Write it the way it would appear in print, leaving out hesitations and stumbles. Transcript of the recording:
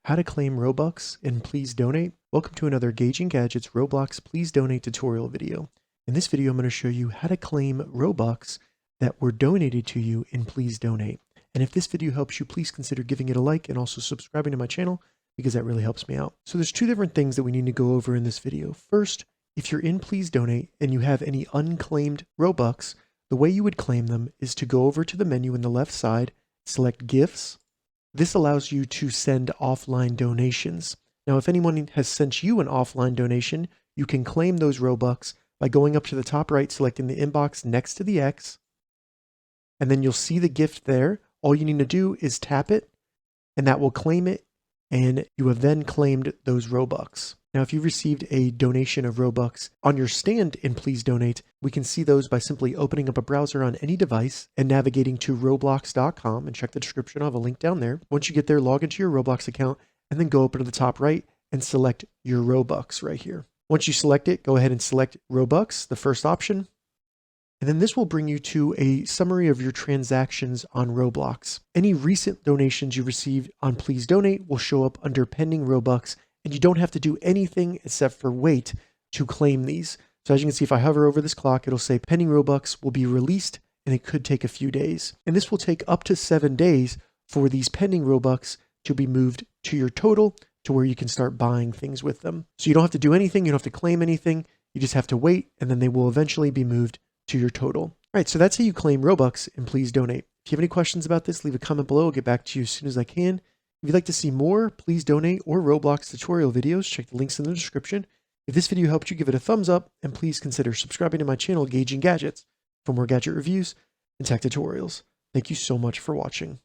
how to claim Robux and please donate. Welcome to another Gauging Gadgets Roblox Please Donate tutorial video. In this video, I'm going to show you how to claim Robux that were donated to you in Please Donate. And if this video helps you, please consider giving it a like and also subscribing to my channel because that really helps me out. So there's two different things that we need to go over in this video. First, if you're in Please Donate and you have any unclaimed Robux, the way you would claim them is to go over to the menu in the left side, select Gifts. This allows you to send offline donations. Now, if anyone has sent you an offline donation, you can claim those Robux by going up to the top right, selecting the inbox next to the X, and then you'll see the gift there. All you need to do is tap it, and that will claim it, and you have then claimed those Robux. Now, if you received a donation of Robux on your stand in Please Donate, we can see those by simply opening up a browser on any device and navigating to roblox.com and check the description. I'll have a link down there. Once you get there, log into your Roblox account and then go up to the top right and select your Robux right here. Once you select it, go ahead and select Robux, the first option. And then this will bring you to a summary of your transactions on Roblox. Any recent donations you received on Please Donate will show up under pending Robux, and you don't have to do anything except for wait to claim these. So as you can see, if I hover over this clock, it'll say pending Robux will be released, and it could take a few days. And this will take up to 7 days for these pending Robux to be moved to your total to where you can start buying things with them. So you don't have to do anything, you don't have to claim anything, you just have to wait, and then they will eventually be moved to your total. All right, so that's how you claim Robux and Please Donate. If you have any questions about this, leave a comment below. I'll get back to you as soon as I can. If you'd like to see more Please Donate or Roblox tutorial videos, check the links in the description. If this video helped you, give it a thumbs up, and please consider subscribing to my channel, Gauging Gadgets, for more gadget reviews and tech tutorials. Thank you so much for watching.